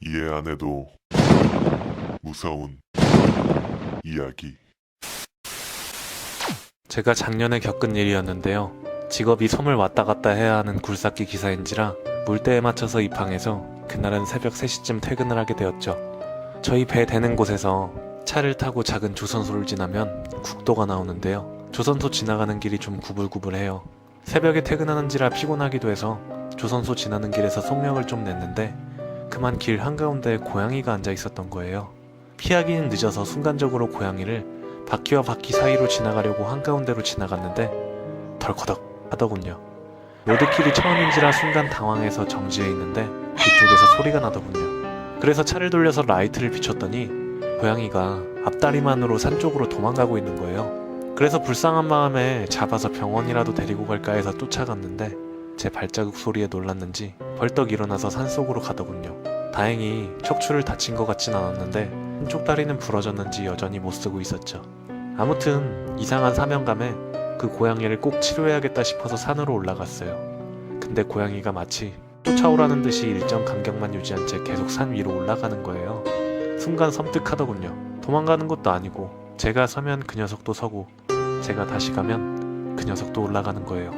이해 안 해도 무서운 이야기. 제가 작년에 겪은 일이었는데요. 직업이 섬을 왔다 갔다 해야 하는 굴삭기 기사인지라 물때에 맞춰서 입항해서 그날은 새벽 3시쯤 퇴근을 하게 되었죠. 저희 배 대는 곳에서 차를 타고 작은 조선소를 지나면 국도가 나오는데요. 조선소 지나가는 길이 좀 구불구불해요. 새벽에 퇴근하는지라 피곤하기도 해서 조선소 지나는 길에서 속력을 좀 냈는데 그만 길 한가운데에 고양이가 앉아 있었던 거예요. 피하기는 늦어서 순간적으로 고양이를 바퀴와 바퀴 사이로 지나가려고 한가운데로 지나갔는데 덜커덕 하더군요. 로드킬이 처음인지라 순간 당황해서 정지해 있는데 뒤쪽에서 소리가 나더군요. 그래서 차를 돌려서 라이트를 비췄더니 고양이가 앞다리만으로 산 쪽으로 도망가고 있는 거예요. 그래서 불쌍한 마음에 잡아서 병원이라도 데리고 갈까 해서 쫓아갔는데 제 발자국 소리에 놀랐는지 벌떡 일어나서 산속으로 가더군요. 다행히 척추를 다친 것 같진 않았는데 한쪽 다리는 부러졌는지 여전히 못쓰고 있었죠. 아무튼 이상한 사명감에 그 고양이를 꼭 치료해야겠다 싶어서 산으로 올라갔어요. 근데 고양이가 마치 쫓아오라는 듯이 일정 간격만 유지한 채 계속 산 위로 올라가는 거예요. 순간 섬뜩하더군요. 도망가는 것도 아니고 제가 서면 그 녀석도 서고 제가 다시 가면 그 녀석도 올라가는 거예요.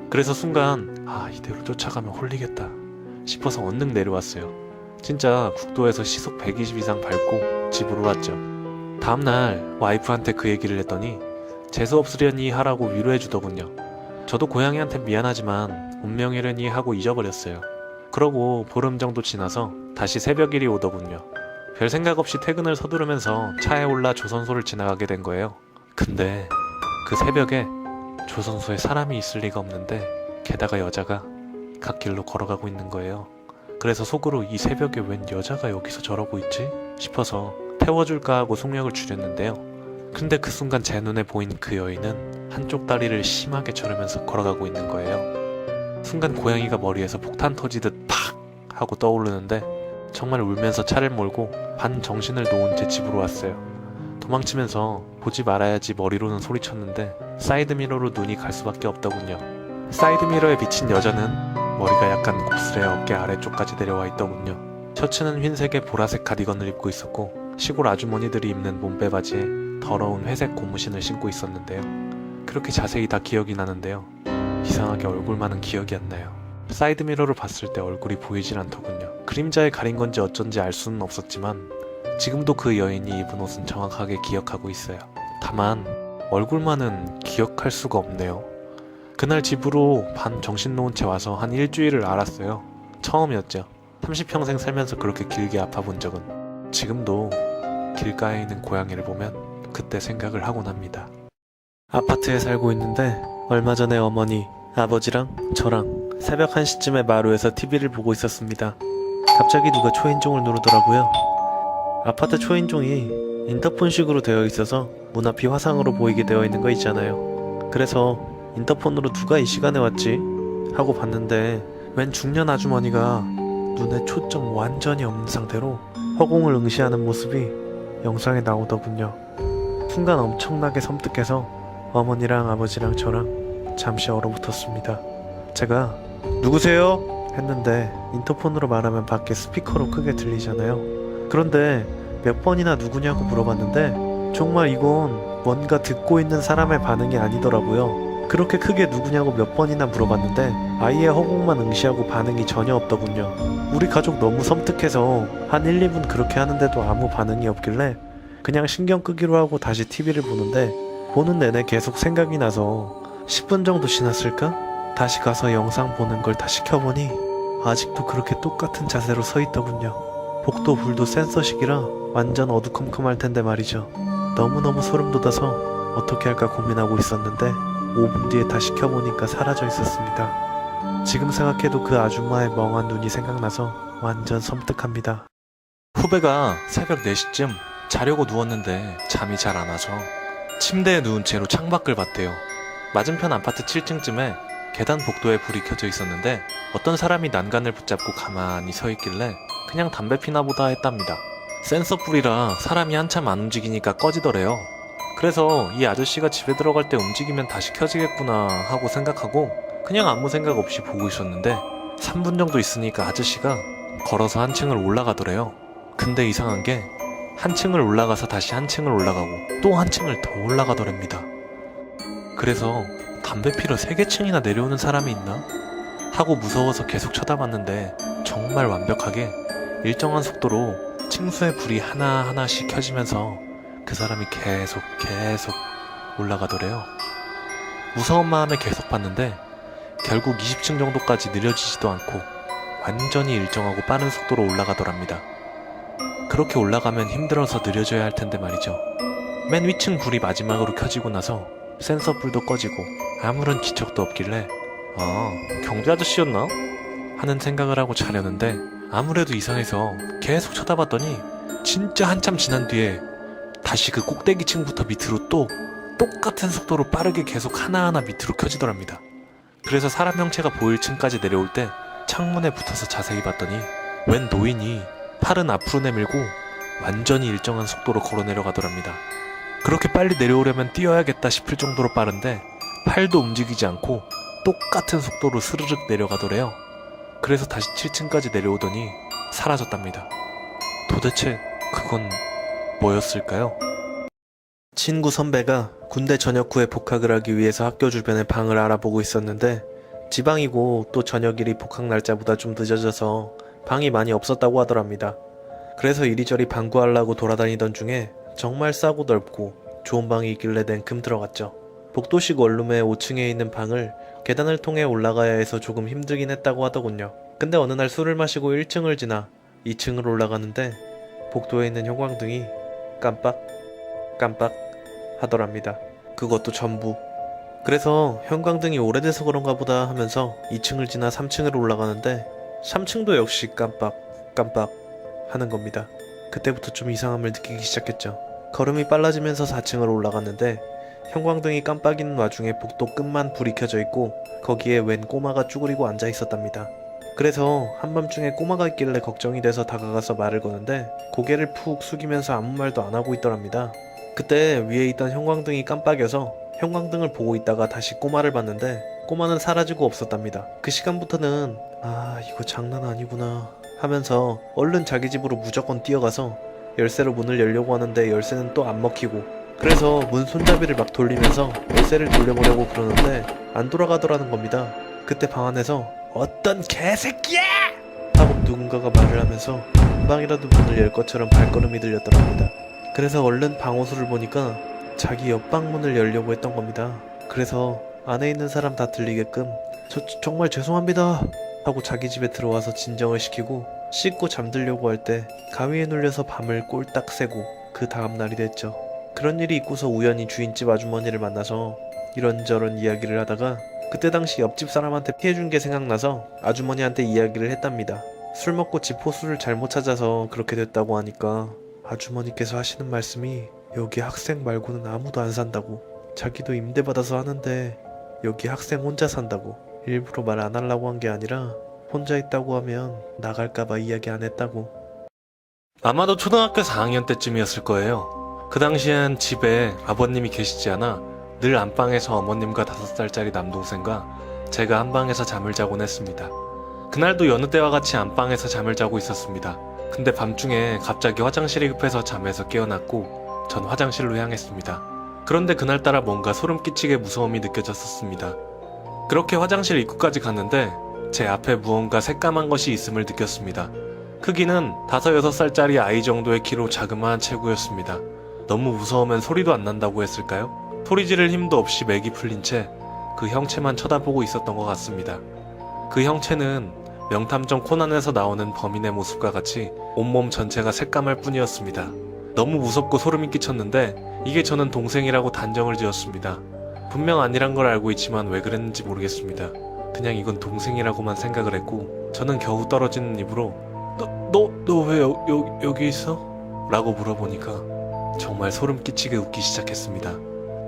그래서 순간 이대로 쫓아가면 홀리겠다 싶어서 언능 내려왔어요. 진짜 국도에서 시속 120 이상 밟고 집으로 왔죠. 다음날 와이프한테 그 얘기를 했더니 재수없으려니 하라고 위로해주더군요. 저도 고양이한테 미안하지만 운명이려니 하고 잊어버렸어요. 그러고 보름 정도 지나서 다시 새벽일이 오더군요. 별 생각 없이 퇴근을 서두르면서 차에 올라 조선소를 지나가게 된 거예요. 근데 그 새벽에 조선소에 사람이 있을 리가 없는데 게다가 여자가 갓길로 걸어가고 있는 거예요. 그래서 속으로 이 새벽에 웬 여자가 여기서 저러고 있지? 싶어서 태워줄까 하고 속력을 줄였는데요. 근데 그 순간 제 눈에 보인 그 여인은 한쪽 다리를 심하게 저르면서 걸어가고 있는 거예요. 순간 고양이가 머리에서 폭탄 터지듯 팍 하고 떠오르는데 정말 울면서 차를 몰고 반 정신을 놓은 제 집으로 왔어요. 도망치면서 보지 말아야지 머리로는 소리쳤는데 사이드미러로 눈이 갈 수밖에 없더군요. 사이드미러에 비친 여자는 머리가 약간 곱슬해 어깨 아래쪽까지 내려와 있더군요. 셔츠는 흰색의 보라색 가디건을 입고 있었고 시골 아주머니들이 입는 몸빼 바지에 더러운 회색 고무신을 신고 있었는데요. 그렇게 자세히 다 기억이 나는데요. 이상하게 얼굴만은 기억이 안 나요. 사이드미러를 봤을 때 얼굴이 보이질 않더군요. 그림자에 가린 건지 어쩐지 알 수는 없었지만 지금도 그 여인이 입은 옷은 정확하게 기억하고 있어요. 다만 얼굴만은 기억할 수가 없네요. 그날 집으로 반 정신 놓은 채 와서 한 일주일을 앓았어요. 처음이었죠. 30평생 살면서 그렇게 길게 아파본 적은. 지금도 길가에 있는 고양이를 보면 그때 생각을 하곤 합니다. 아파트에 살고 있는데 얼마 전에 어머니, 아버지랑 저랑 새벽 1시쯤에 마루에서 TV를 보고 있었습니다. 갑자기 누가 초인종을 누르더라고요. 아파트 초인종이 인터폰식으로 되어 있어서 문 앞이 화상으로 보이게 되어 있는 거 있잖아요. 그래서 인터폰으로 누가 이 시간에 왔지? 하고 봤는데 웬 중년 아주머니가 눈에 초점 완전히 없는 상태로 허공을 응시하는 모습이 영상에 나오더군요. 순간 엄청나게 섬뜩해서 어머니랑 아버지랑 저랑 잠시 얼어붙었습니다. 제가 누구세요? 했는데 인터폰으로 말하면 밖에 스피커로 크게 들리잖아요. 그런데 몇 번이나 누구냐고 물어봤는데 정말 이건 뭔가 듣고 있는 사람의 반응이 아니더라고요. 그렇게 크게 누구냐고 몇 번이나 물어봤는데 아이의 허공만 응시하고 반응이 전혀 없더군요. 우리 가족 너무 섬뜩해서 한 1, 2분 그렇게 하는데도 아무 반응이 없길래 그냥 신경 끄기로 하고 다시 TV를 보는데 보는 내내 계속 생각이 나서 10분 정도 지났을까? 다시 가서 영상 보는 걸 다시 켜보니 아직도 그렇게 똑같은 자세로 서 있더군요. 복도 불도 센서식이라 완전 어두컴컴할 텐데 말이죠. 너무너무 소름 돋아서 어떻게 할까 고민하고 있었는데 5분 뒤에 다시 켜보니까 사라져 있었습니다. 지금 생각해도 그 아줌마의 멍한 눈이 생각나서 완전 섬뜩합니다. 후배가 새벽 4시쯤 자려고 누웠는데 잠이 잘 안 와서 침대에 누운 채로 창밖을 봤대요. 맞은편 아파트 7층쯤에 계단 복도에 불이 켜져 있었는데 어떤 사람이 난간을 붙잡고 가만히 서 있길래 그냥 담배 피나 보다 했답니다. 센서 불이라 사람이 한참 안 움직이니까 꺼지더래요. 그래서 이 아저씨가 집에 들어갈 때 움직이면 다시 켜지겠구나 하고 생각하고 그냥 아무 생각 없이 보고 있었는데 3분 정도 있으니까 아저씨가 걸어서 한 층을 올라가더래요. 근데 이상한 게 한 층을 올라가서 다시 한 층을 올라가고 또 한 층을 더 올라가더랍니다. 그래서 담배 피러 3개층이나 내려오는 사람이 있나? 하고 무서워서 계속 쳐다봤는데 정말 완벽하게 일정한 속도로 층수의 불이 하나하나씩 켜지면서 그 사람이 계속 올라가더래요. 무서운 마음에 계속 봤는데 결국 20층 정도까지 느려지지도 않고 완전히 일정하고 빠른 속도로 올라가더랍니다. 그렇게 올라가면 힘들어서 느려져야 할 텐데 말이죠. 맨 위층 불이 마지막으로 켜지고 나서 센서 불도 꺼지고 아무런 기척도 없길래 경비 아저씨였나? 하는 생각을 하고 자려는데 아무래도 이상해서 계속 쳐다봤더니 진짜 한참 지난 뒤에 다시 그 꼭대기 층부터 밑으로 또 똑같은 속도로 빠르게 계속 하나하나 밑으로 켜지더랍니다. 그래서 사람 형체가 보일 층까지 내려올 때 창문에 붙어서 자세히 봤더니 웬 노인이 팔은 앞으로 내밀고 완전히 일정한 속도로 걸어 내려가더랍니다. 그렇게 빨리 내려오려면 뛰어야겠다 싶을 정도로 빠른데 팔도 움직이지 않고 똑같은 속도로 스르륵 내려가더래요. 그래서 다시 7층까지 내려오더니 사라졌답니다. 도대체 그건 뭐였을까요? 친구 선배가 군대 전역 후에 복학을 하기 위해서 학교 주변에 방을 알아보고 있었는데 지방이고 또 저녁일이 복학 날짜보다 좀 늦어져서 방이 많이 없었다고 하더랍니다. 그래서 이리저리 방 구하려고 돌아다니던 중에 정말 싸고 넓고 좋은 방이 있길래 냉큼 들어갔죠. 복도식 원룸의 5층에 있는 방을 계단을 통해 올라가야 해서 조금 힘들긴 했다고 하더군요. 근데 어느 날 술을 마시고 1층을 지나 2층을 올라가는데 복도에 있는 형광등이 깜빡 하더랍니다. 그것도 전부. 그래서 형광등이 오래돼서 그런가 보다 하면서 2층을 지나 3층으로 올라가는데 3층도 역시 깜빡 하는 겁니다. 그때부터 좀 이상함을 느끼기 시작했죠. 걸음이 빨라지면서 4층으로 올라갔는데 형광등이 깜빡이는 와중에 복도 끝만 불이 켜져 있고 거기에 웬 꼬마가 쭈그리고 앉아 있었답니다. 그래서 한밤중에 꼬마가 있길래 걱정이 돼서 다가가서 말을 거는데 고개를 푹 숙이면서 아무 말도 안 하고 있더랍니다. 그때 위에 있던 형광등이 깜빡여서 형광등을 보고 있다가 다시 꼬마를 봤는데 꼬마는 사라지고 없었답니다. 그 시간부터는 이거 장난 아니구나 하면서 얼른 자기 집으로 무조건 뛰어가서 열쇠로 문을 열려고 하는데 열쇠는 또 안 먹히고 그래서 문 손잡이를 막 돌리면서 열쇠를 돌려보려고 그러는데 안 돌아가더라는 겁니다. 그때 방 안에서 어떤 개새끼야! 하고 누군가가 말을 하면서 금방이라도 문을 열 것처럼 발걸음이 들렸더랍니다. 그래서 얼른 방호수를 보니까 자기 옆방 문을 열려고 했던 겁니다. 그래서 안에 있는 사람 다 들리게끔 정말 죄송합니다 하고 자기 집에 들어와서 진정을 시키고 씻고 잠들려고 할 때 가위에 눌려서 밤을 꼴딱 새고 그 다음날이 됐죠. 그런 일이 있고서 우연히 주인집 아주머니를 만나서 이런저런 이야기를 하다가 그때 당시 옆집 사람한테 피해준 게 생각나서 아주머니한테 이야기를 했답니다. 술 먹고 집 호수를 잘못 찾아서 그렇게 됐다고 하니까 아주머니께서 하시는 말씀이 여기 학생 말고는 아무도 안 산다고, 자기도 임대받아서 하는데 여기 학생 혼자 산다고, 일부러 말 안 하려고 한 게 아니라 혼자 있다고 하면 나갈까봐 이야기 안 했다고. 아마도 초등학교 4학년 때쯤이었을 거예요. 그 당시엔 집에 아버님이 계시지 않아 늘 안방에서 어머님과 5살짜리 남동생과 제가 한 방에서 잠을 자곤 했습니다. 그날도 여느 때와 같이 안방에서 잠을 자고 있었습니다. 근데 밤중에 갑자기 화장실이 급해서 잠에서 깨어났고 전 화장실로 향했습니다. 그런데 그날따라 뭔가 소름 끼치게 무서움이 느껴졌었습니다. 그렇게 화장실 입구까지 갔는데 제 앞에 무언가 새까만 것이 있음을 느꼈습니다. 크기는 5, 6살짜리 아이 정도의 키로 자그마한 체구였습니다. 너무 무서우면 소리도 안 난다고 했을까요? 소리 지를 힘도 없이 맥이 풀린 채 그 형체만 쳐다보고 있었던 것 같습니다. 그 형체는 명탐정 코난에서 나오는 범인의 모습과 같이 온몸 전체가 새까말 뿐이었습니다. 너무 무섭고 소름이 끼쳤는데 이게 저는 동생이라고 단정을 지었습니다. 분명 아니란 걸 알고 있지만 왜 그랬는지 모르겠습니다. 그냥 이건 동생이라고만 생각을 했고 저는 겨우 떨어지는 입으로 너 왜 여기 있어? 라고 물어보니까 정말 소름 끼치게 웃기 시작했습니다.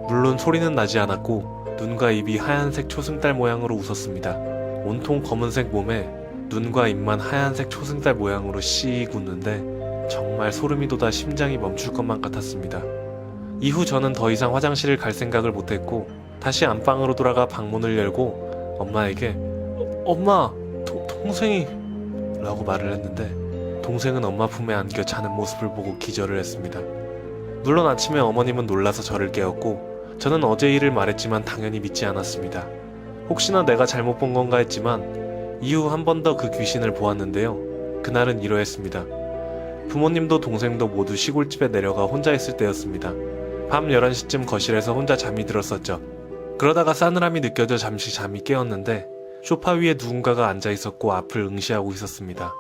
물론 소리는 나지 않았고 눈과 입이 하얀색 초승달 모양으로 웃었습니다. 온통 검은색 몸에 눈과 입만 하얀색 초승달 모양으로 씩 웃는데 정말 소름이 돋아 심장이 멈출 것만 같았습니다. 이후 저는 더 이상 화장실을 갈 생각을 못했고 다시 안방으로 돌아가 방문을 열고 엄마에게 엄마, 동생이 라고 말을 했는데 동생은 엄마 품에 안겨 자는 모습을 보고 기절을 했습니다. 물론 아침에 어머님은 놀라서 저를 깨웠고 저는 어제 일을 말했지만 당연히 믿지 않았습니다. 혹시나 내가 잘못 본 건가 했지만 이후 한 번 더 그 귀신을 보았는데요. 그날은 이러했습니다. 부모님도 동생도 모두 시골집에 내려가 혼자 있을 때였습니다. 밤 11시쯤 거실에서 혼자 잠이 들었었죠. 그러다가 싸늘함이 느껴져 잠시 잠이 깨었는데 소파 위에 누군가가 앉아 있었고 앞을 응시하고 있었습니다.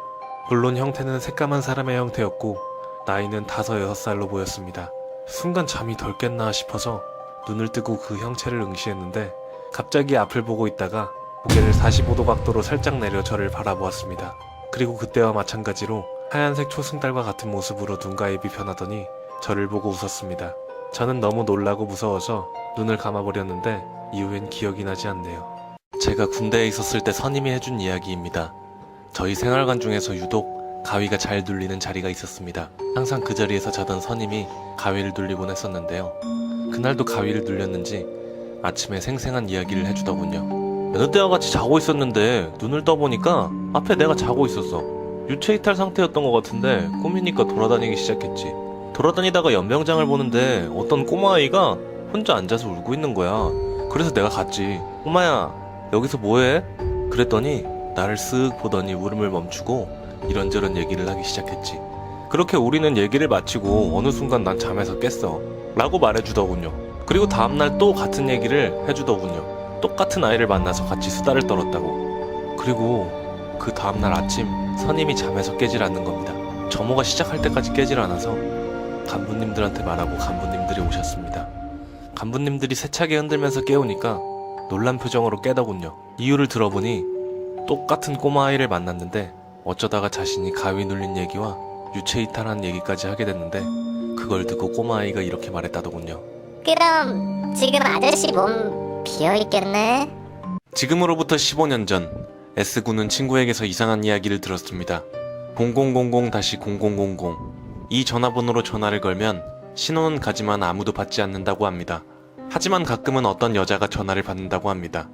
물론 형태는 새까만 사람의 형태였고 나이는 5, 6살로 보였습니다. 순간 잠이 덜 깼나 싶어서 눈을 뜨고 그 형체를 응시했는데 갑자기 앞을 보고 있다가 고개를 45도 각도로 살짝 내려 저를 바라보았습니다. 그리고 그때와 마찬가지로 하얀색 초승달과 같은 모습으로 눈과 입이 변하더니 저를 보고 웃었습니다. 저는 너무 놀라고 무서워서 눈을 감아버렸는데 이후엔 기억이 나지 않네요. 제가 군대에 있었을 때 선임이 해준 이야기입니다. 저희 생활관 중에서 유독 가위가 잘 눌리는 자리가 있었습니다. 항상 그 자리에서 자던 선임이 가위를 눌리곤 했었는데요. 그날도 가위를 눌렸는지 아침에 생생한 이야기를 해주더군요. 여느 때와 같이 자고 있었는데 눈을 떠보니까 앞에 내가 자고 있었어. 유체이탈 상태였던 것 같은데 꿈이니까 돌아다니기 시작했지. 돌아다니다가 연병장을 보는데 어떤 꼬마아이가 혼자 앉아서 울고 있는 거야. 그래서 내가 갔지. 꼬마야, 여기서 뭐해? 그랬더니 나를 쓱 보더니 울음을 멈추고 이런저런 얘기를 하기 시작했지. 그렇게 우리는 얘기를 마치고 어느 순간 난 잠에서 깼어 라고 말해주더군요. 그리고 다음날 또 같은 얘기를 해주더군요. 똑같은 아이를 만나서 같이 수다를 떨었다고. 그리고 그 다음날 아침 선임이 잠에서 깨질 않는 겁니다. 점호가 시작할 때까지 깨질 않아서 간부님들한테 말하고 간부님들이 오셨습니다. 간부님들이 세차게 흔들면서 깨우니까 놀란 표정으로 깨더군요. 이유를 들어보니 똑같은 꼬마아이를 만났는데 어쩌다가 자신이 가위 눌린 얘기와 유체이탈한 얘기까지 하게 됐는데 그걸 듣고 꼬마아이가 이렇게 말했다더군요. 그럼 지금 아저씨 몸 비어있겠네? 지금으로부터 15년 전 S군은 친구에게서 이상한 이야기를 들었습니다. 0000-0000 이 전화번호로 전화를 걸면 신호는 가지만 아무도 받지 않는다고 합니다. 하지만 가끔은 어떤 여자가 전화를 받는다고 합니다.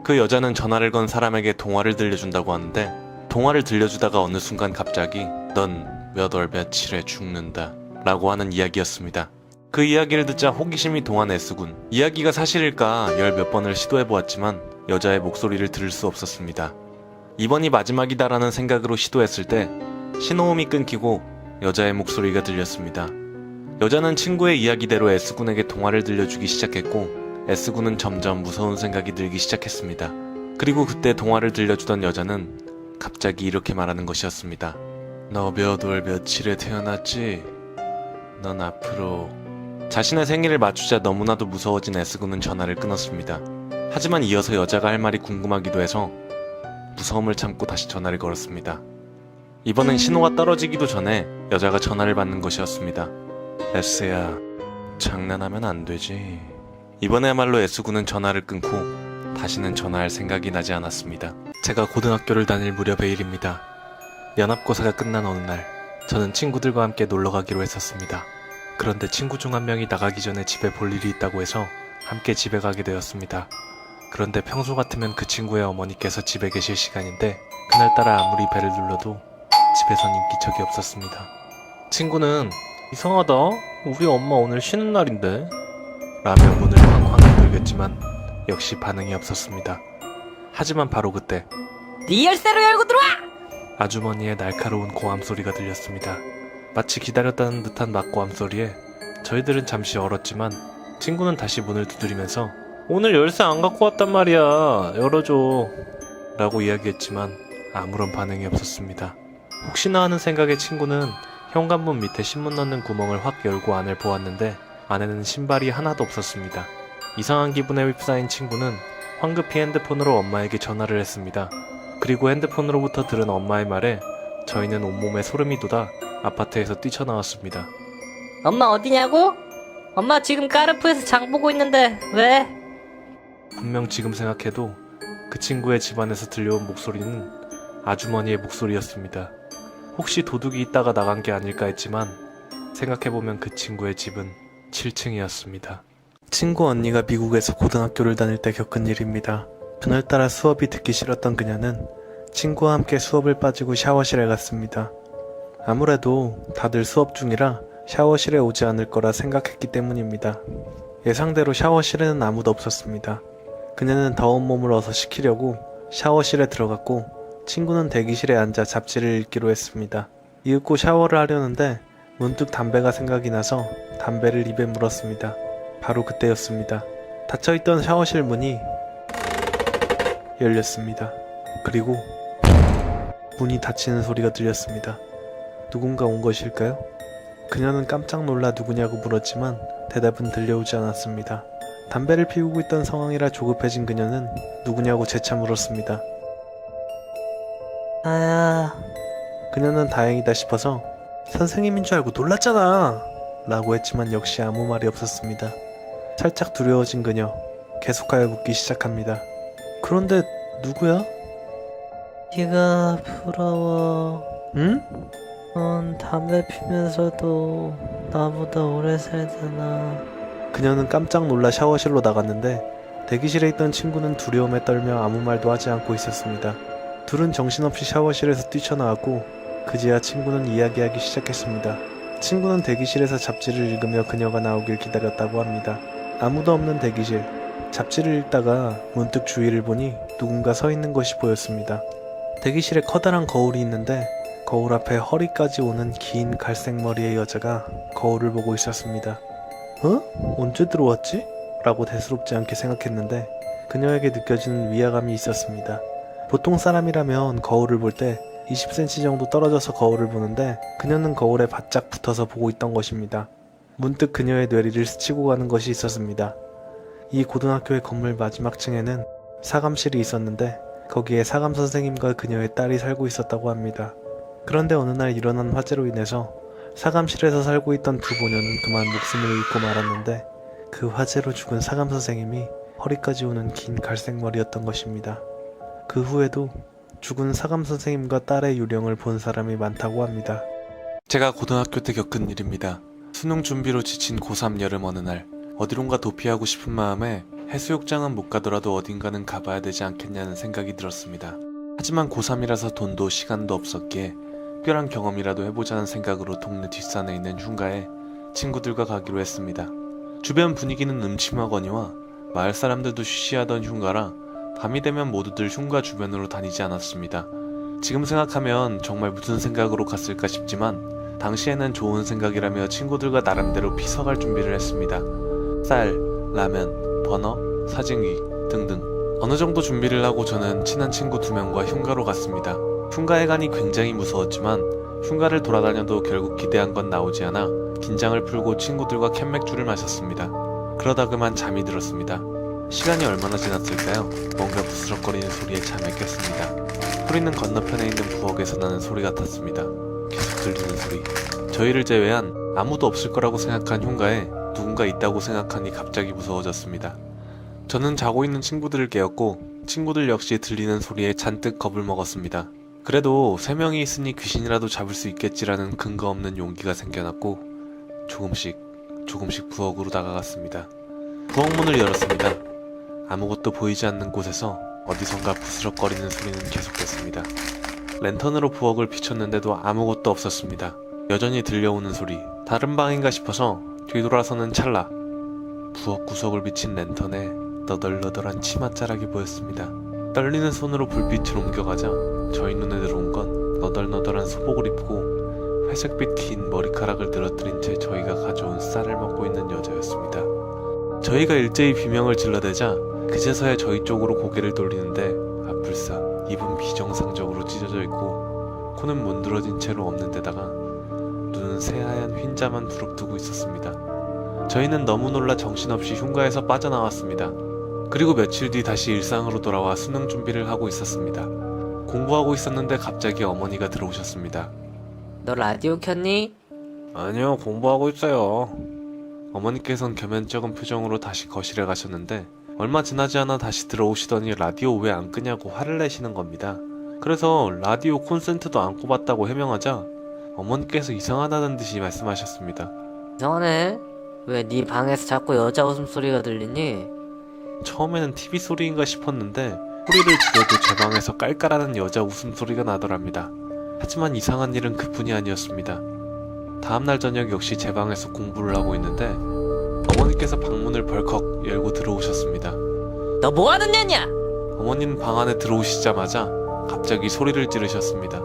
그 여자는 전화를 건 사람에게 동화를 들려준다고 하는데 동화를 들려주다가 어느 순간 갑자기 넌 몇 월 며칠에 죽는다 라고 하는 이야기였습니다. 그 이야기를 듣자 호기심이 동한 S군. 이야기가 사실일까 열 몇 번을 시도해보았지만 여자의 목소리를 들을 수 없었습니다. 이번이 마지막이다라는 생각으로 시도했을 때 신호음이 끊기고 여자의 목소리가 들렸습니다. 여자는 친구의 이야기대로 S군에게 동화를 들려주기 시작했고 S군은 점점 무서운 생각이 들기 시작했습니다. 그리고 그때 동화를 들려주던 여자는 갑자기 이렇게 말하는 것이었습니다. 너 몇 월 며칠에 태어났지? 넌 앞으로... 자신의 생일을 맞추자 너무나도 무서워진 S군은 전화를 끊었습니다. 하지만 이어서 여자가 할 말이 궁금하기도 해서 무서움을 참고 다시 전화를 걸었습니다. 이번엔 신호가 떨어지기도 전에 여자가 전화를 받는 것이었습니다. S야, 장난하면 안 되지. 이번에야말로 S군은 전화를 끊고 다시는 전화할 생각이 나지 않았습니다. 제가 고등학교를 다닐 무렵의 일입니다. 연합고사가 끝난 어느 날 저는 친구들과 함께 놀러 가기로 했었습니다. 그런데 친구 중 한 명이 나가기 전에 집에 볼 일이 있다고 해서 함께 집에 가게 되었습니다. 그런데 평소 같으면 그 친구의 어머니께서 집에 계실 시간인데 그날따라 아무리 배를 눌러도 집에선 인기척이 없었습니다. 친구는 이상하다, 우리 엄마 오늘 쉬는 날인데 라며 문을 쾅쾅 두들겼지만 역시 반응이 없었습니다. 하지만 바로 그때 네 열쇠로 열고 들어와! 아주머니의 날카로운 고함 소리가 들렸습니다. 마치 기다렸다는 듯한 막고함 소리에 저희들은 잠시 얼었지만 친구는 다시 문을 두드리면서 오늘 열쇠 안 갖고 왔단 말이야, 열어줘 라고 이야기했지만 아무런 반응이 없었습니다. 혹시나 하는 생각에 친구는 현관문 밑에 신문 넣는 구멍을 확 열고 안을 보았는데 안에는 신발이 하나도 없었습니다. 이상한 기분에 휩싸인 친구는 황급히 핸드폰으로 엄마에게 전화를 했습니다. 그리고 핸드폰으로부터 들은 엄마의 말에 저희는 온몸에 소름이 돋아 아파트에서 뛰쳐나왔습니다. 엄마 어디냐고? 엄마 지금 까르푸에서 장 보고 있는데 왜? 분명 지금 생각해도 그 친구의 집안에서 들려온 목소리는 아주머니의 목소리였습니다. 혹시 도둑이 있다가 나간 게 아닐까 했지만 생각해보면 그 친구의 집은 7층이었습니다. 친구 언니가 미국에서 고등학교를 다닐 때 겪은 일입니다. 그날따라 수업이 듣기 싫었던 그녀는 친구와 함께 수업을 빠지고 샤워실에 갔습니다. 아무래도 다들 수업 중이라 샤워실에 오지 않을 거라 생각했기 때문입니다. 예상대로 샤워실에는 아무도 없었습니다. 그녀는 더운 몸을 어서 식히려고 샤워실에 들어갔고 친구는 대기실에 앉아 잡지를 읽기로 했습니다. 이윽고 샤워를 하려는데 문득 담배가 생각이 나서 담배를 입에 물었습니다. 바로 그때였습니다. 닫혀있던 샤워실 문이 열렸습니다. 그리고 문이 닫히는 소리가 들렸습니다. 누군가 온 것일까요? 그녀는 깜짝 놀라 누구냐고 물었지만 대답은 들려오지 않았습니다. 담배를 피우고 있던 상황이라 조급해진 그녀는 누구냐고 재차 물었습니다. 나야. 그녀는 다행이다 싶어서 선생님인 줄 알고 놀랐잖아 라고 했지만 역시 아무 말이 없었습니다. 살짝 두려워진 그녀 계속하여 묻기 시작합니다. 그런데 누구야? 네가 부러워. 응? 넌 담배 피면서도 나보다 오래 살잖아. 그녀는 깜짝 놀라 샤워실로 나갔는데 대기실에 있던 친구는 두려움에 떨며 아무 말도 하지 않고 있었습니다. 둘은 정신없이 샤워실에서 뛰쳐나왔고 그제야 친구는 이야기하기 시작했습니다. 친구는 대기실에서 잡지를 읽으며 그녀가 나오길 기다렸다고 합니다. 아무도 없는 대기실. 잡지를 읽다가 문득 주위를 보니 누군가 서 있는 것이 보였습니다. 대기실에 커다란 거울이 있는데 거울 앞에 허리까지 오는 긴 갈색 머리의 여자가 거울을 보고 있었습니다. 어? 언제 들어왔지? 라고 대수롭지 않게 생각했는데 그녀에게 느껴지는 위화감이 있었습니다. 보통 사람이라면 거울을 볼 때 20cm 정도 떨어져서 거울을 보는데 그녀는 거울에 바짝 붙어서 보고 있던 것입니다. 문득 그녀의 뇌리를 스치고 가는 것이 있었습니다. 이 고등학교의 건물 마지막 층에는 사감실이 있었는데 거기에 사감 선생님과 그녀의 딸이 살고 있었다고 합니다. 그런데 어느 날 일어난 화재로 인해서 사감실에서 살고 있던 두 보녀는 그만 목숨을 잃고 말았는데 그 화재로 죽은 사감 선생님이 허리까지 오는 긴 갈색 머리였던 것입니다. 그 후에도 죽은 사감 선생님과 딸의 유령을 본 사람이 많다고 합니다. 제가 고등학교 때 겪은 일입니다. 수능 준비로 지친 고3 여름 어느 날 어디론가 도피하고 싶은 마음에 해수욕장은 못 가더라도 어딘가는 가봐야 되지 않겠냐는 생각이 들었습니다. 하지만 고3이라서 돈도 시간도 없었기에 특별한 경험이라도 해보자는 생각으로 동네 뒷산에 있는 흉가에 친구들과 가기로 했습니다. 주변 분위기는 음침하거니와 마을 사람들도 쉬쉬하던 흉가라 밤이 되면 모두들 흉가 주변으로 다니지 않았습니다. 지금 생각하면 정말 무슨 생각으로 갔을까 싶지만 당시에는 좋은 생각이라며 친구들과 나름대로 피서갈 준비를 했습니다. 쌀, 라면, 버너, 사진기 등등 어느 정도 준비를 하고 저는 친한 친구 2명과 흉가로 갔습니다. 흉가에 가니 굉장히 무서웠지만 흉가를 돌아다녀도 결국 기대한 건 나오지 않아 긴장을 풀고 친구들과 캔맥주를 마셨습니다. 그러다 그만 잠이 들었습니다. 시간이 얼마나 지났을까요? 뭔가 부스럭거리는 소리에 잠에 깼습니다. 소리는 건너편에 있는 부엌에서 나는 소리 같았습니다. 계속 들리는 소리. 저희를 제외한 아무도 없을 거라고 생각한 흉가에 누군가 있다고 생각하니 갑자기 무서워졌습니다. 저는 자고 있는 친구들을 깨웠고 친구들 역시 들리는 소리에 잔뜩 겁을 먹었습니다. 그래도 3명이 있으니 귀신이라도 잡을 수 있겠지라는 근거 없는 용기가 생겨났고 조금씩 부엌으로 다가갔습니다. 부엌 문을 열었습니다. 아무것도 보이지 않는 곳에서 어디선가 부스럭거리는 소리는 계속됐습니다. 랜턴으로 부엌을 비췄는데도 아무것도 없었습니다. 여전히 들려오는 소리. 다른 방인가 싶어서 뒤돌아서는 찰나 부엌 구석을 비친 랜턴에 너덜너덜한 치맛자락이 보였습니다. 떨리는 손으로 불빛을 옮겨가자 저희 눈에 들어온 건 너덜너덜한 소복을 입고 회색빛 긴 머리카락을 늘어뜨린 채 저희가 가져온 쌀을 먹고 있는 여자였습니다. 저희가 일제히 비명을 질러대자 그제서야 저희 쪽으로 고개를 돌리는데 아플싸 입은 비정상적으로 찢어져 있고 코는 문드러진 채로 없는 데다가 눈은 새하얀 흰자만 부릅뜨고 있었습니다. 저희는 너무 놀라 정신없이 흉가에서 빠져나왔습니다. 그리고 며칠 뒤 다시 일상으로 돌아와 수능 준비를 하고 있었습니다. 공부하고 있었는데 갑자기 어머니가 들어오셨습니다. 너 라디오 켰니? 아니요, 공부하고 있어요. 어머니께선 겸연쩍은 표정으로 다시 거실에 가셨는데 얼마 지나지 않아 다시 들어오시더니 라디오 왜 안 끄냐고 화를 내시는 겁니다. 그래서 라디오 콘센트도 안 꼽았다고 해명하자 어머니께서 이상하다는 듯이 말씀하셨습니다. 이상하네. 왜 네 방에서 자꾸 여자 웃음소리가 들리니? 처음에는 TV 소리인가 싶었는데 소리를 줄여도 제 방에서 깔깔하는 여자 웃음소리가 나더랍니다. 하지만 이상한 일은 그뿐이 아니었습니다. 다음날 저녁 역시 제 방에서 공부를 하고 있는데 어머니께서 방문을 벌컥 열고 들어오셨습니다. 너 뭐하는 년이야? 어머니는 방 안에 들어오시자마자 갑자기 소리를 지르셨습니다.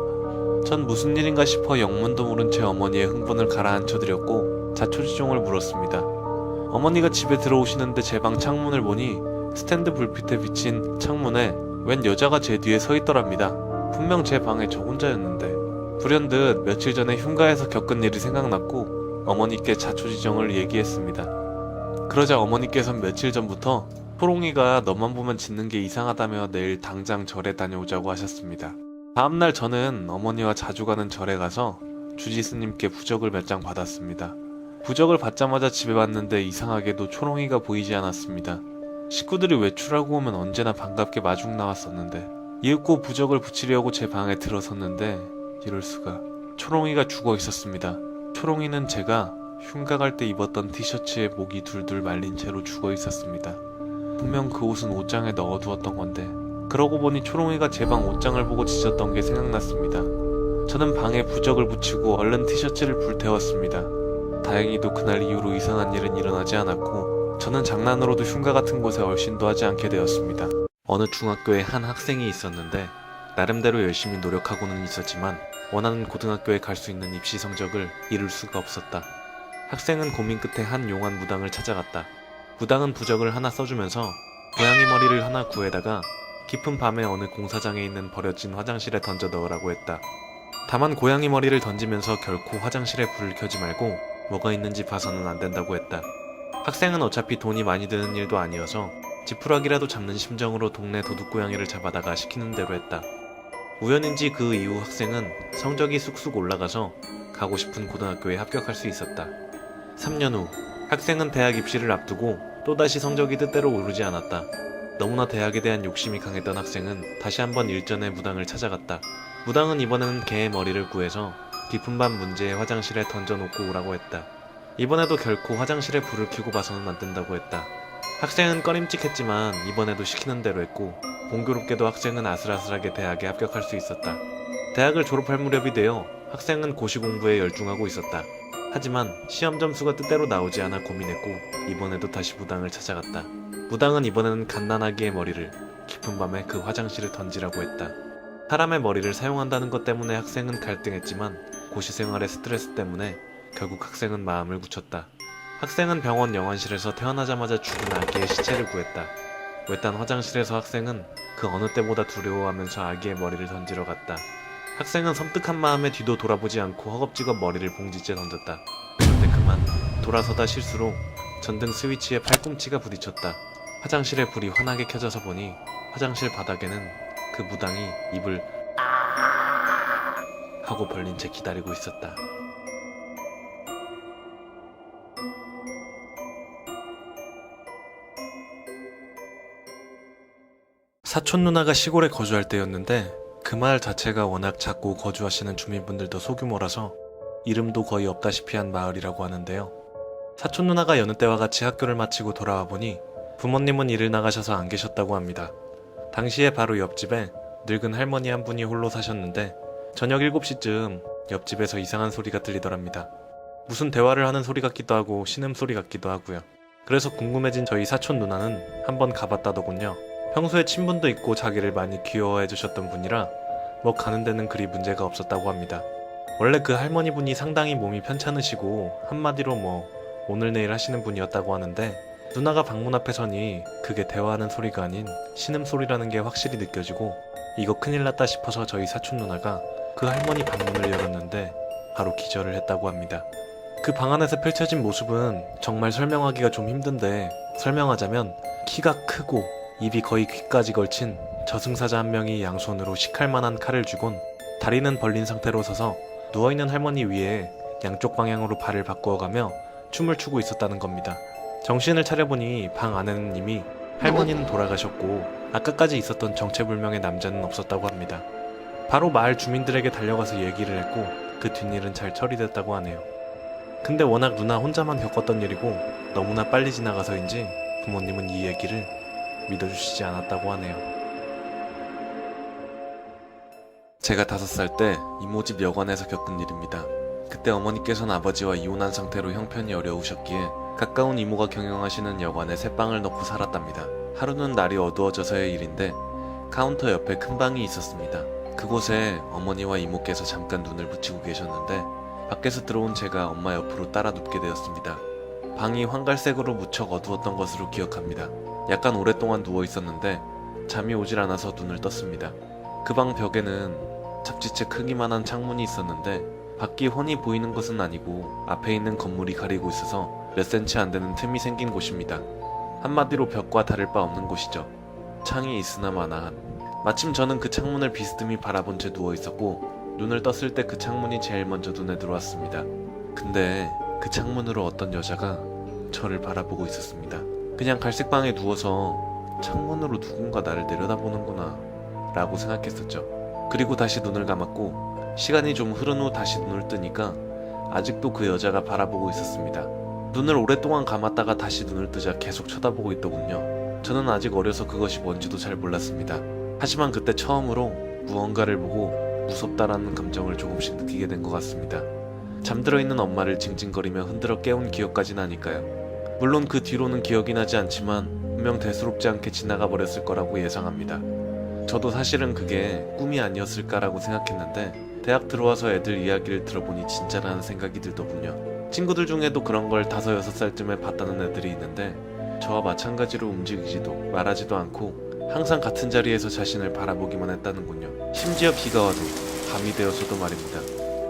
전 무슨 일인가 싶어 영문도 모른 채 어머니의 흥분을 가라앉혀드렸고 자초지종을 물었습니다. 어머니가 집에 들어오시는데 제 방 창문을 보니 스탠드 불빛에 비친 창문에 웬 여자가 제 뒤에 서 있더랍니다. 분명 제 방에 저 혼자였는데 불현듯 며칠 전에 흉가에서 겪은 일이 생각났고 어머니께 자초지종을 얘기했습니다. 그러자 어머니께서는 며칠 전부터 초롱이가 너만 보면 짖는 게 이상하다며 내일 당장 절에 다녀오자고 하셨습니다. 다음날 저는 어머니와 자주 가는 절에 가서 주지스님께 부적을 몇 장 받았습니다. 부적을 받자마자 집에 왔는데 이상하게도 초롱이가 보이지 않았습니다. 식구들이 외출하고 오면 언제나 반갑게 마중 나왔었는데 이윽고 부적을 붙이려고 제 방에 들어섰는데 이럴 수가, 초롱이가 죽어 있었습니다. 초롱이는 제가 흉가 갈 때 입었던 티셔츠에 목이 둘둘 말린 채로 죽어 있었습니다. 분명 그 옷은 옷장에 넣어두었던 건데 그러고 보니 초롱이가 제 방 옷장을 보고 짖었던 게 생각났습니다. 저는 방에 부적을 붙이고 얼른 티셔츠를 불태웠습니다. 다행히도 그날 이후로 이상한 일은 일어나지 않았고 저는 장난으로도 흉가 같은 곳에 얼씬도 하지 않게 되었습니다. 어느 중학교에 한 학생이 있었는데 나름대로 열심히 노력하고는 있었지만 원하는 고등학교에 갈 수 있는 입시 성적을 이룰 수가 없었다. 학생은 고민 끝에 한 용한 무당을 찾아갔다. 무당은 부적을 하나 써주면서 고양이 머리를 하나 구해다가 깊은 밤에 어느 공사장에 있는 버려진 화장실에 던져 넣으라고 했다. 다만 고양이 머리를 던지면서 결코 화장실에 불을 켜지 말고 뭐가 있는지 봐서는 안 된다고 했다. 학생은 어차피 돈이 많이 드는 일도 아니어서 지푸라기라도 잡는 심정으로 동네 도둑고양이를 잡아다가 시키는 대로 했다. 우연인지 그 이후 학생은 성적이 쑥쑥 올라가서 가고 싶은 고등학교에 합격할 수 있었다. 3년 후 학생은 대학 입시를 앞두고 또다시 성적이 뜻대로 오르지 않았다. 너무나 대학에 대한 욕심이 강했던 학생은 다시 한번 일전의 무당을 찾아갔다. 무당은 이번에는 개의 머리를 구해서 깊은 밤 문제의 화장실에 던져놓고 오라고 했다. 이번에도 결코 화장실에 불을 켜고 봐서는 안 된다고 했다. 학생은 꺼림칙했지만 이번에도 시키는 대로 했고 공교롭게도 학생은 아슬아슬하게 대학에 합격할 수 있었다. 대학을 졸업할 무렵이 되어 학생은 고시 공부에 열중하고 있었다. 하지만 시험 점수가 뜻대로 나오지 않아 고민했고 이번에도 다시 무당을 찾아갔다. 무당은 이번에는 갓난아기의 머리를 깊은 밤에 그 화장실을 던지라고 했다. 사람의 머리를 사용한다는 것 때문에 학생은 갈등했지만 고시 생활의 스트레스 때문에 결국 학생은 마음을 굳혔다. 학생은 병원 영안실에서 태어나자마자 죽은 아기의 시체를 구했다. 외딴 화장실에서 학생은 그 어느 때보다 두려워하면서 아기의 머리를 던지러 갔다. 학생은 섬뜩한 마음에 뒤도 돌아보지 않고 허겁지겁 머리를 봉지째 던졌다. 그런데 그만 돌아서다 실수로 전등 스위치에 팔꿈치가 부딪혔다. 화장실의 불이 환하게 켜져서 보니 화장실 바닥에는 그 무당이 입을 하고 벌린 채 기다리고 있었다. 사촌 누나가 시골에 거주할 때였는데 그 마을 자체가 워낙 작고 거주하시는 주민분들도 소규모라서 이름도 거의 없다시피 한 마을이라고 하는데요. 사촌 누나가 여느 때와 같이 학교를 마치고 돌아와 보니 부모님은 일을 나가셔서 안 계셨다고 합니다. 당시에 바로 옆집에 늙은 할머니 한 분이 홀로 사셨는데 저녁 7시쯤 옆집에서 이상한 소리가 들리더랍니다. 무슨 대화를 하는 소리 같기도 하고 신음소리 같기도 하고요. 그래서 궁금해진 저희 사촌 누나는 한번 가봤다더군요. 평소에 친분도 있고 자기를 많이 귀여워해 주셨던 분이라 뭐 가는 데는 그리 문제가 없었다고 합니다. 원래 그 할머니 분이 상당히 몸이 편찮으시고 한마디로 뭐 오늘 내일 하시는 분이었다고 하는데 누나가 방문 앞에 서니 그게 대화하는 소리가 아닌 신음소리라는 게 확실히 느껴지고 이거 큰일 났다 싶어서 저희 사촌 누나가 그 할머니 방문을 열었는데 바로 기절을 했다고 합니다. 그 방 안에서 펼쳐진 모습은 정말 설명하기가 좀 힘든데 설명하자면 키가 크고 입이 거의 귀까지 걸친 저승사자 한 명이 양손으로 식할만한 칼을 쥐곤 다리는 벌린 상태로 서서 누워있는 할머니 위에 양쪽 방향으로 발을 바꾸어가며 춤을 추고 있었다는 겁니다. 정신을 차려보니 방 안에는 이미 할머니는 돌아가셨고 아까까지 있었던 정체불명의 남자는 없었다고 합니다. 바로 마을 주민들에게 달려가서 얘기를 했고 그 뒷일은 잘 처리됐다고 하네요. 근데 워낙 누나 혼자만 겪었던 일이고 너무나 빨리 지나가서인지 부모님은 이 얘기를 믿어주시지 않았다고 하네요. 제가 5살 때 이모집 여관에서 겪은 일입니다. 그때 어머니께서는 아버지와 이혼한 상태로 형편이 어려우셨기에 가까운 이모가 경영하시는 여관에 새 방을 넣고 살았답니다. 하루는 날이 어두워져서의 일인데 카운터 옆에 큰 방이 있었습니다. 그곳에 어머니와 이모께서 잠깐 눈을 붙이고 계셨는데 밖에서 들어온 제가 엄마 옆으로 따라 눕게 되었습니다. 방이 황갈색으로 무척 어두웠던 것으로 기억합니다. 약간 오랫동안 누워 있었는데 잠이 오질 않아서 눈을 떴습니다. 그 방 벽에는 잡지책 크기만한 창문이 있었는데 밖이 훤히 보이는 것은 아니고 앞에 있는 건물이 가리고 있어서 몇 센치 안 되는 틈이 생긴 곳입니다. 한마디로 벽과 다를 바 없는 곳이죠. 창이 있으나 마나한. 마침 저는 그 창문을 비스듬히 바라본 채 누워 있었고 눈을 떴을 때 그 창문이 제일 먼저 눈에 들어왔습니다. 근데 그 창문으로 어떤 여자가 저를 바라보고 있었습니다. 그냥 갈색방에 누워서 창문으로 누군가 나를 내려다보는구나 라고 생각했었죠. 그리고 다시 눈을 감았고 시간이 좀 흐른 후 다시 눈을 뜨니까 아직도 그 여자가 바라보고 있었습니다. 눈을 오랫동안 감았다가 다시 눈을 뜨자 계속 쳐다보고 있더군요. 저는 아직 어려서 그것이 뭔지도 잘 몰랐습니다. 하지만 그때 처음으로 무언가를 보고 무섭다라는 감정을 조금씩 느끼게 된 것 같습니다. 잠들어 있는 엄마를 징징거리며 흔들어 깨운 기억까지 나니까요. 물론 그 뒤로는 기억이 나지 않지만 분명 대수롭지 않게 지나가 버렸을 거라고 예상합니다. 저도 사실은 그게 꿈이 아니었을까라고 생각했는데 대학 들어와서 애들 이야기를 들어보니 진짜라는 생각이 들더군요. 친구들 중에도 그런 걸 5, 6살쯤에 봤다는 애들이 있는데 저와 마찬가지로 움직이지도 말하지도 않고 항상 같은 자리에서 자신을 바라보기만 했다는군요. 심지어 비가 와도 밤이 되어서도 말입니다.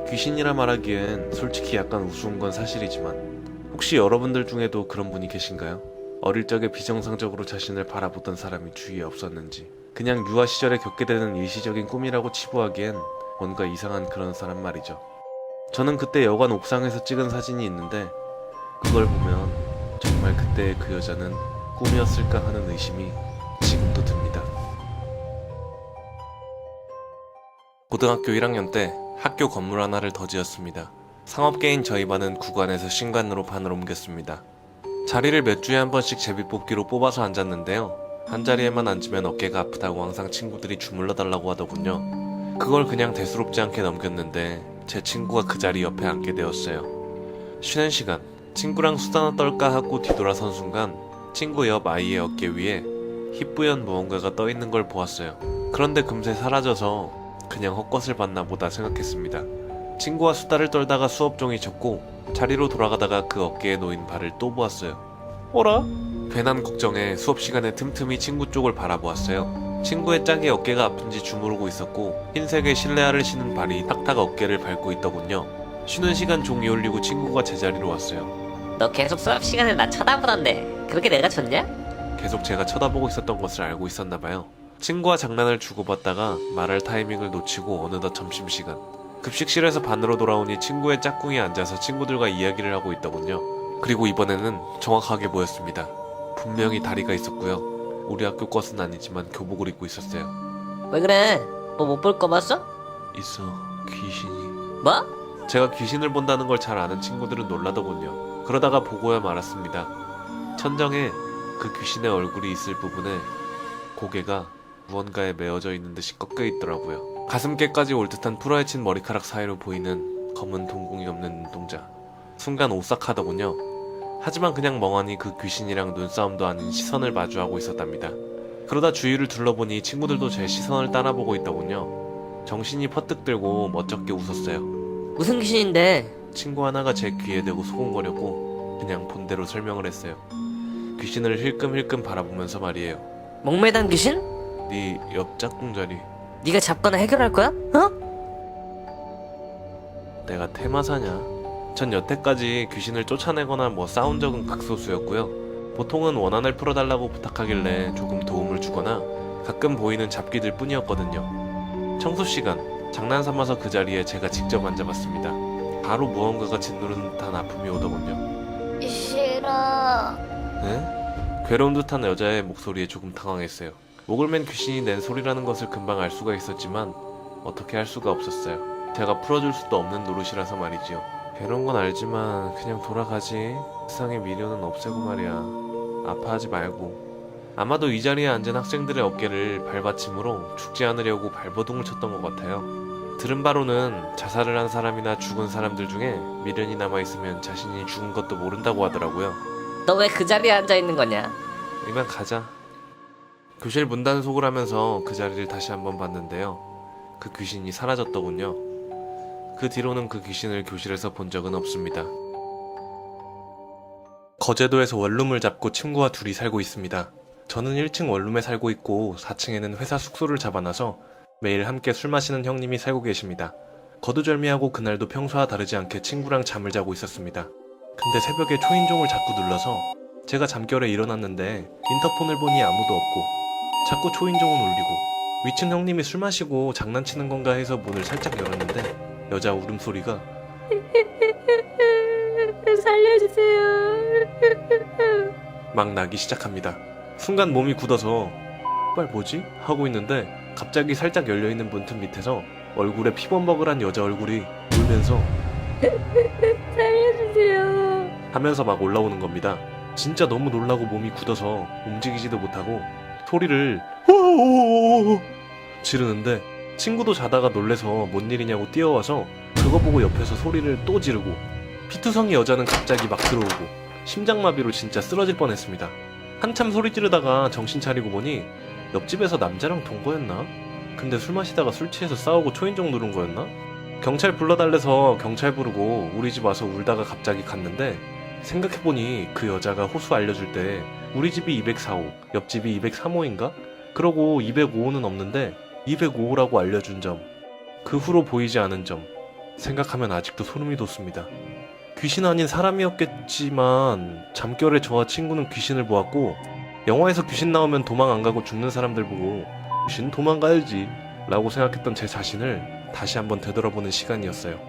귀신이라 말하기엔 솔직히 약간 우스운 건 사실이지만 혹시 여러분들 중에도 그런 분이 계신가요? 어릴 적에 비정상적으로 자신을 바라보던 사람이 주위에 없었는지 그냥 유아 시절에 겪게 되는 일시적인 꿈이라고 치부하기엔 뭔가 이상한 그런 사람 말이죠. 저는 그때 여관 옥상에서 찍은 사진이 있는데 그걸 보면 정말 그때의 그 여자는 꿈이었을까 하는 의심이 지금도 듭니다. 고등학교 1학년 때 학교 건물 하나를 더 지었습니다. 상업계인 저희 반은 구관에서 신관으로 반을 옮겼습니다. 자리를 몇 주에 한 번씩 제비뽑기로 뽑아서 앉았는데요. 한 자리에만 앉으면 어깨가 아프다고 항상 친구들이 주물러 달라고 하더군요. 그걸 그냥 대수롭지 않게 넘겼는데 제 친구가 그 자리 옆에 앉게 되었어요. 쉬는 시간 친구랑 수다나 떨까 하고 뒤돌아선 순간 친구 옆 아이의 어깨 위에 희뿌연 무언가가 떠 있는 걸 보았어요. 그런데 금세 사라져서 그냥 헛것을 봤나 보다 생각했습니다. 친구와 수다를 떨다가 수업 종이 쳤고 자리로 돌아가다가 그 어깨에 놓인 발을 또 보았어요. 어라? 괜한 걱정에 수업 시간에 틈틈이 친구 쪽을 바라보았어요. 친구의 짝이 어깨가 아픈지 주무르고 있었고 흰색의 실내화를 신은 발이 탁탁 어깨를 밟고 있더군요. 쉬는 시간 종이 울리고 친구가 제자리로 왔어요. 너 계속 수업 시간에 나 쳐다보던데 그렇게 내가 졌냐? 계속 제가 쳐다보고 있었던 것을 알고 있었나봐요. 친구와 장난을 주고받다가 말할 타이밍을 놓치고 어느덧 점심시간 급식실에서 반으로 돌아오니 친구의 짝꿍이 앉아서 친구들과 이야기를 하고 있더군요. 그리고 이번에는 정확하게 보였습니다. 분명히 다리가 있었고요. 우리 학교 것은 아니지만 교복을 입고 있었어요. 왜 그래? 뭐 못 볼 거 봤어? 있어, 귀신이. 뭐? 제가 귀신을 본다는 걸 잘 아는 친구들은 놀라더군요. 그러다가 보고야 말았습니다. 천장에 그 귀신의 얼굴이 있을 부분에 고개가 무언가에 메어져 있는 듯이 꺾여 있더라고요. 가슴께까지 올 듯한 풀어헤친 머리카락 사이로 보이는 검은 동공이 없는 눈동자. 순간 오싹하더군요. 하지만 그냥 멍하니 그 귀신이랑 눈싸움도 아닌 시선을 마주하고 있었답니다. 그러다 주위를 둘러보니 친구들도 제 시선을 따라보고 있더군요. 정신이 퍼뜩 들고 멋쩍게 웃었어요. 무슨 귀신인데? 친구 하나가 제 귀에 대고 소곤거렸고 그냥 본대로 설명을 했어요. 귀신을 힐끔힐끔 바라보면서 말이에요. 목매단 귀신? 네 옆 짝꿍 자리 네가 잡거나 해결할 거야? 어? 내가 테마사냐? 전 여태까지 귀신을 쫓아내거나 뭐 싸운 적은 극소수였고요. 보통은 원한을 풀어달라고 부탁하길래 조금 도움을 주거나 가끔 보이는 잡기들 뿐이었거든요. 청소시간 장난삼아서 그 자리에 제가 직접 앉아봤습니다. 바로 무언가가 짓누르는 듯한 아픔이 오더군요. 싫어. 네? 괴로운 듯한 여자의 목소리에 조금 당황했어요. 목을 맨 귀신이 낸 소리라는 것을 금방 알 수가 있었지만 어떻게 할 수가 없었어요. 제가 풀어줄 수도 없는 노릇이라서 말이지요. 괴로운 건 알지만 그냥 돌아가지. 세상에 미련은 없애고 말이야. 아파하지 말고. 아마도 이 자리에 앉은 학생들의 어깨를 발받침으로 죽지 않으려고 발버둥을 쳤던 것 같아요. 들은 바로는 자살을 한 사람이나 죽은 사람들 중에 미련이 남아있으면 자신이 죽은 것도 모른다고 하더라고요. 너 왜 그 자리에 앉아 있는 거냐? 이만 가자. 교실 문 단속을 하면서 그 자리를 다시 한번 봤는데요. 그 귀신이 사라졌더군요. 그 뒤로는 그 귀신을 교실에서 본 적은 없습니다. 거제도에서 원룸을 잡고 친구와 둘이 살고 있습니다. 저는 1층 원룸에 살고 있고 4층에는 회사 숙소를 잡아놔서 매일 함께 술 마시는 형님이 살고 계십니다. 거두절미하고 그날도 평소와 다르지 않게 친구랑 잠을 자고 있었습니다. 근데 새벽에 초인종을 자꾸 눌러서 제가 잠결에 일어났는데 인터폰을 보니 아무도 없고 자꾸 초인종은 울리고 위층 형님이 술 마시고 장난치는 건가 해서 문을 살짝 열었는데 여자 울음소리가 살려주세요. 막 나기 시작합니다. 순간 몸이 굳어서 빨 뭐지? 하고 있는데 갑자기 살짝 열려있는 문틈 밑에서 얼굴에 피범벅을한 여자 얼굴이 울면서 살려주세요. 하면서 막 올라오는 겁니다. 진짜 너무 놀라고 몸이 굳어서 움직이지도 못하고 소리를 지르는데 친구도 자다가 놀래서 뭔 일이냐고 뛰어와서 그거 보고 옆에서 소리를 또 지르고 피투성이 여자는 갑자기 막 들어오고 심장마비로 진짜 쓰러질 뻔했습니다. 한참 소리 지르다가 정신 차리고 보니 옆집에서 남자랑 동거였나? 근데 술 마시다가 술 취해서 싸우고 초인종 누른 거였나? 경찰 불러달래서 경찰 부르고 우리 집 와서 울다가 갑자기 갔는데 생각해보니 그 여자가 호수 알려줄 때 우리 집이 204호, 옆집이 203호인가? 그러고 205호는 없는데 205호라고 알려준 점, 그 후로 보이지 않은 점 생각하면 아직도 소름이 돋습니다. 귀신 아닌 사람이었겠지만 잠결에 저와 친구는 귀신을 보았고 영화에서 귀신 나오면 도망 안 가고 죽는 사람들 보고 귀신 도망가야지 라고 생각했던 제 자신을 다시 한번 되돌아보는 시간이었어요.